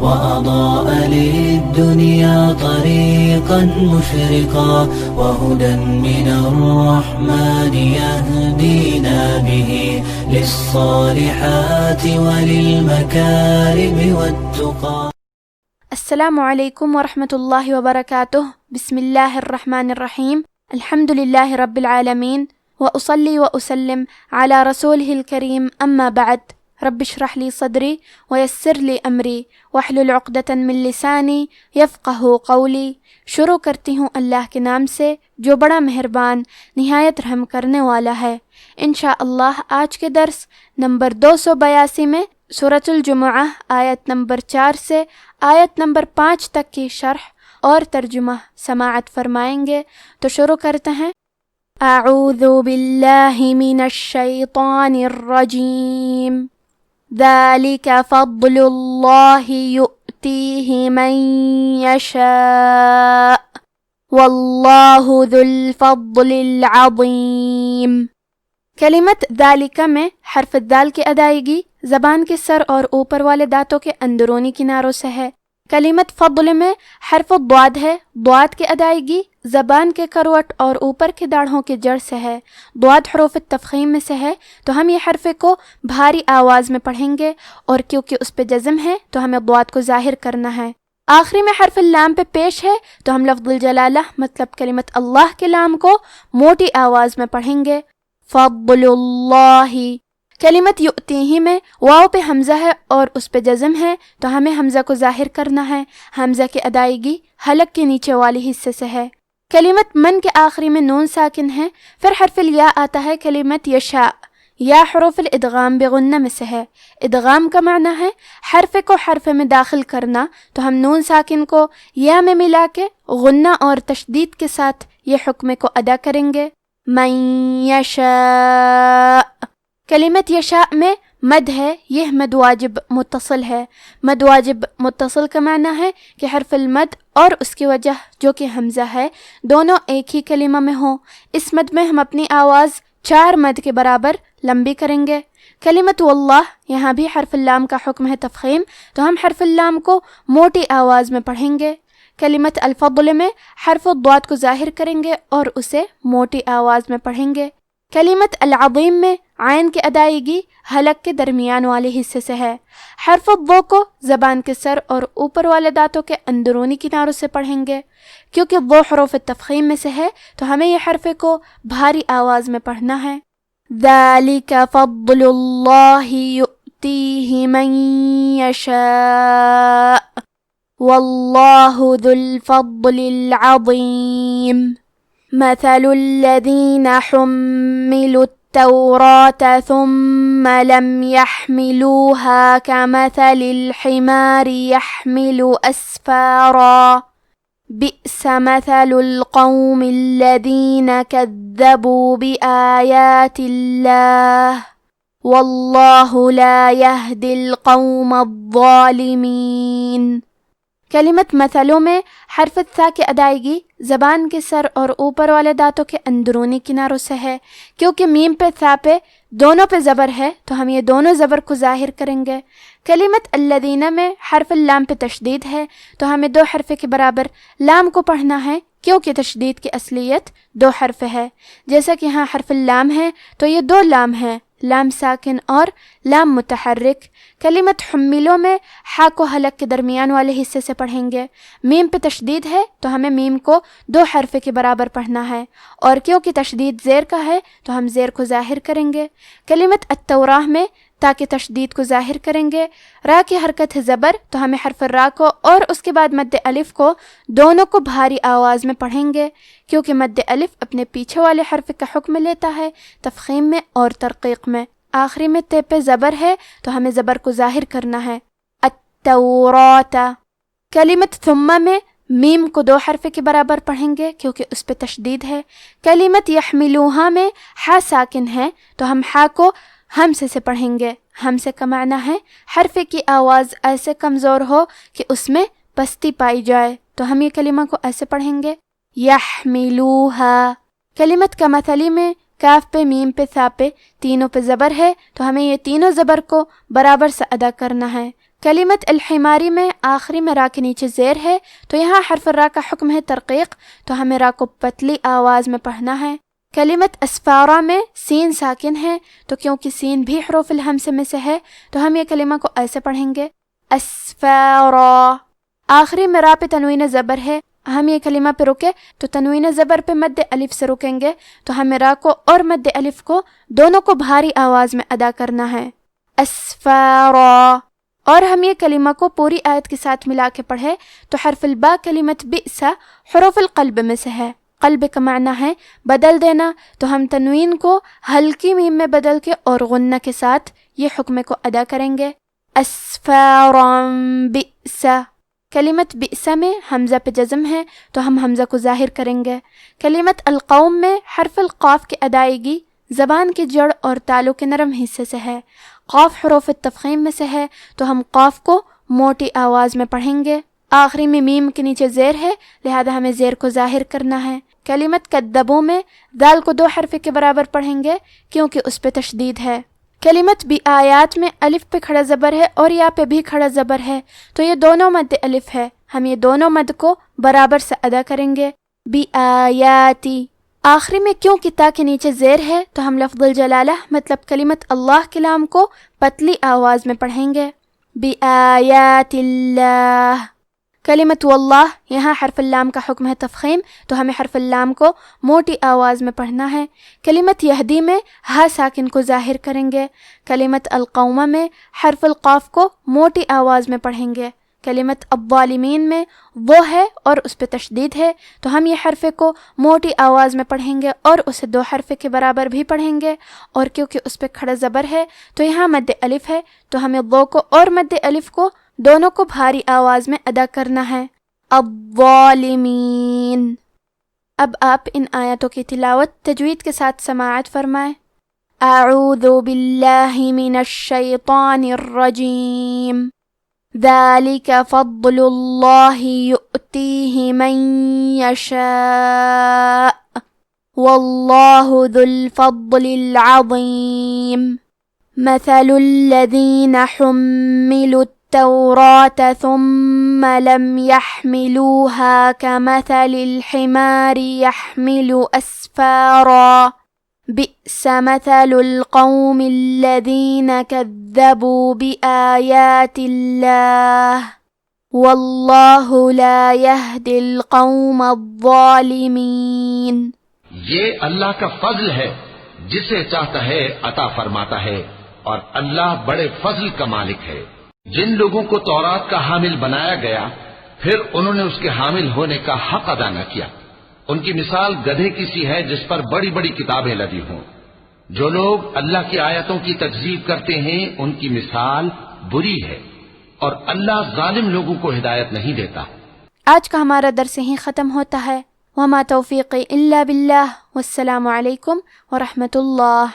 وأضاء للدنيا طريقا مشرقا وهدى من الرحمن يهدينا به للصالحات وللمكارم والتقى. السلام علیکم ورحمۃ اللہ وبرکاتہ. بسم اللہ الرحمن الرحیم. الحمد للہ رب العالمین وأصلی وأسلم علی رسولہ الکریم. اما بعد. رب اشرح لی صدری ویسر لی امری واحلل عقدۃ من لسانی یفقہوا قولی. شروع کرتی ہوں اللہ کے نام سے جو بڑا مہربان نہایت رحم کرنے والا ہے. انشاءاللہ آج کے درس نمبر 282 میں سورۃ الجمعہ آیت نمبر 4 سے آیت نمبر 5 تک کی شرح اور ترجمہ سماعت فرمائیں گے. تو شروع کرتے ہیں. اعوذ باللہ من الشیطان الرجیم. ذلک فضل اللہ یؤتیہ من یشاء واللہ ذو الفضل العظیم. کلمت ذالکہ میں حرف دال کی ادائیگی زبان کے سر اور اوپر والے دانتوں کے اندرونی کناروں سے ہے. کلمت فضل میں حرف ضاد ہے. ضاد کی ادائیگی زبان کے کروٹ اور اوپر کے داڑھوں کے جڑ سے ہے. ضاد حروف تفخیم میں سے ہے تو ہم یہ حرف کو بھاری آواز میں پڑھیں گے اور کیونکہ اس پہ جزم ہے تو ہمیں ضاد کو ظاہر کرنا ہے. آخری میں حرف لام پہ پیش ہے تو ہم لفظ الجلالہ مطلب کلمت اللہ کے لام کو موٹی آواز میں پڑھیں گے. فضل اللہ. کلمت یؤتیہ میں واو پہ حمزہ ہے اور اس پہ جزم ہے تو ہمیں حمزہ کو ظاہر کرنا ہے. حمزہ کی ادائیگی حلق کے نیچے والی حصے سے ہے. کلمت من کے آخری میں نون ساکن ہے. پھر حرف الیا آتا ہے. کلمت یشاء یا حروف الادغام بغنہ میں سے ہے. ادغام کا معنی ہے حرف کو حرف میں داخل کرنا تو ہم نون ساکن کو یا میں ملا کے غنہ اور تشدید کے ساتھ یہ حکم کو ادا کریں گے. من یشاء. کلمت یشاء میں مد ہے. یہ مد واجب متصل ہے. مد واجب متصل کا معنی ہے کہ حرف المد اور اس کی وجہ جو کہ حمزہ ہے دونوں ایک ہی کلمہ میں ہوں. اس مد میں ہم اپنی آواز 4 مد کے برابر لمبی کریں گے. کلمت واللہ یہاں بھی حرف اللام کا حکم ہے تفخیم تو ہم حرف اللام کو موٹی آواز میں پڑھیں گے. کلمت الفضل میں حرف الضاد کو ظاہر کریں گے اور اسے موٹی آواز میں پڑھیں گے. کلمت العظیم میں عین کی ادائیگی حلق کے درمیان والے حصے سے ہے. حرف الضو کو زبان کے سر اور اوپر والے دانتوں کے اندرونی کناروں سے پڑھیں گے. کیونکہ وہ حروف تفخیم میں سے ہے تو ہمیں یہ حرف کو بھاری آواز میں پڑھنا ہے. ذالک فضل اللہ یؤتیہ من یشاء واللہ ذو الفضل العظیم. مثل الذین حملوا التوراة ثم لم يحملوها كمثل الحمار يحمل أسفارا بئس مثل القوم الذين كذبوا بآيات الله والله لا يهدي القوم الظالمين. کلمت مثلوں میں حرف الثا کی ادائیگی زبان کے سر اور اوپر والے دانتوں کے اندرونی کناروں سے ہے. کیونکہ میم پہ ثا پہ دونوں پہ زبر ہے تو ہم یہ دونوں زبر کو ظاہر کریں گے. کلمت الذین میں حرف اللام پہ تشدید ہے تو ہمیں 2 حرف کے برابر لام کو پڑھنا ہے کیونکہ تشدید کی اصلیت 2 حرف ہے. جیسا کہ یہاں حرف اللام ہے تو یہ 2 لام ہیں، لام ساکن اور لام متحرک. کلمت حملوں میں ہا کو حلق کے درمیان والے حصے سے پڑھیں گے. میم پہ تشدید ہے تو ہمیں میم کو 2 حرف کے برابر پڑھنا ہے اور کیونکہ تشدید زیر کا ہے تو ہم زیر کو ظاہر کریں گے. کلمت التوراہ میں تاکہ تشدید کو ظاہر کریں گے. را کی حرکت ہے زبر تو ہمیں حرف را کو اور اس کے بعد مد الف کو دونوں کو بھاری آواز میں پڑھیں گے کیونکہ مد الف اپنے پیچھے والے حرف کا حکم لیتا ہے تفخیم میں اور ترقیق میں. آخری میں تے پہ زبر ہے تو ہمیں زبر کو ظاہر کرنا ہے. التوراۃ. کلمت ثم میں میم کو 2 حرف کے برابر پڑھیں گے کیونکہ اس پہ تشدید ہے. کلمت یحملوہا میں ہا ساکن ہے تو ہم ہا کو ہمزے سے پڑھیں گے. ہمزے کا معنی ہے حرف کی آواز ایسے کمزور ہو کہ اس میں پستی پائی جائے تو ہم یہ کلمہ کو ایسے پڑھیں گے یحملوہا. کلمت کمثلی میں کاف پہ، میم پہ، ثا پہ، تینوں پہ زبر ہے تو ہمیں یہ تینوں زبر کو برابر سے ادا کرنا ہے۔ کلمت الحماری میں آخری میں را کے نیچے زیر ہے تو یہاں حرف را کا حکم ہے ترقیق، تو ہمیں را کو پتلی آواز میں پڑھنا ہے۔ کلمت اسفارا میں سین ساکن ہے تو کیونکہ سین بھی حروف الہمزہ میں سے ہے تو ہم یہ کلمہ کو ایسے پڑھیں گے اسفارا۔ آخری میں را پہ تنوین زبر ہے، ہم یہ کلمہ پہ رکے تو تنوین زبر پہ مد الف سے رکیں گے تو ہمیں را کو اور مد الف کو دونوں کو بھاری آواز میں ادا کرنا ہے اسفارا۔ اور ہم یہ کلمہ کو پوری آیت کے ساتھ ملا کے پڑھے تو حرف البا کلمت بئس حروف القلب میں سے ہے۔ قلب کا معنی ہے بدل دینا، تو ہم تنوین کو ہلکی میم میں بدل کے اور غنہ کے ساتھ یہ حکم کو ادا کریں گے اسفارا بئس۔ کلمت بئس میں حمزہ پہ جزم ہے تو ہم حمزہ کو ظاہر کریں گے۔ کلمت القوم میں حرف القاف کی ادائیگی زبان کی جڑ اور تالو کے نرم حصے سے ہے۔ قاف حروف التفخیم میں سے ہے تو ہم قاف کو موٹی آواز میں پڑھیں گے۔ آخری میں میم کے نیچے زیر ہے لہذا ہمیں زیر کو ظاہر کرنا ہے۔ کلمت کذبوا میں دال کو 2 حرف کے برابر پڑھیں گے کیونکہ اس پہ تشدید ہے۔ کلمت بآیات میں الف پہ کھڑا زبر ہے اور یا پہ بھی کھڑا زبر ہے تو یہ دونوں مد الف ہے، ہم یہ دونوں مد کو برابر سے ادا کریں گے بآیاتی۔ آخری میں کیونکہ تا کے نیچے زیر ہے تو ہم لفظ الجلالہ مطلب کلمت اللہ کے لام کو پتلی آواز میں پڑھیں گے بآیات اللہ۔ کلمت واللہ یہاں حرف اللام کا حکم ہے تفخیم تو ہمیں حرف اللام کو موٹی آواز میں پڑھنا ہے۔ کلمت یہدی میں ہا ساکن کو ظاہر کریں گے۔ کلمت القومہ میں حرف القاف کو موٹی آواز میں پڑھیں گے۔ کلمت الظالمین میں وہ ہے اور اس پہ تشدید ہے تو ہم یہ حرف کو موٹی آواز میں پڑھیں گے اور اسے 2 حرف کے برابر بھی پڑھیں گے، اور کیونکہ اس پہ کھڑا زبر ہے تو یہاں مد الف ہے تو ہمیں وہ کو اور مد الف کو دونوں کو بھاری آواز میں ادا کرنا ہے الظالمین۔ اب آپ ان آیاتوں کی تلاوت تجوید کے ساتھ سماعت فرمائیں۔ اعوذ باللہ من الشیطان الرجیم ذالک فضل اللہ یؤتیہ من یشاء واللہ ذو الفضل العظیم مثل الذین حملوا التوراة ثم لم يحملوها كمثل الحمار يحمل أسفارا بئس مثل القوم الذين كذبوا بآيات الله والله لا يهدي القوم الظالمين۔ یہ اللہ کا فضل ہے، جسے چاہتا ہے عطا فرماتا ہے، اور اللہ بڑے فضل کا مالک ہے۔ جن لوگوں کو تورات کا حامل بنایا گیا پھر انہوں نے اس کے حامل ہونے کا حق ادا نہ کیا، ان کی مثال گدھے کی سی ہے جس پر بڑی بڑی کتابیں لدی ہوں۔ جو لوگ اللہ کی آیتوں کی تکذیب کرتے ہیں ان کی مثال بری ہے، اور اللہ ظالم لوگوں کو ہدایت نہیں دیتا۔ آج کا ہمارا درس یہیں ختم ہوتا ہے۔ وما توفیقی الا باللہ، والسلام علیکم ورحمۃ اللہ۔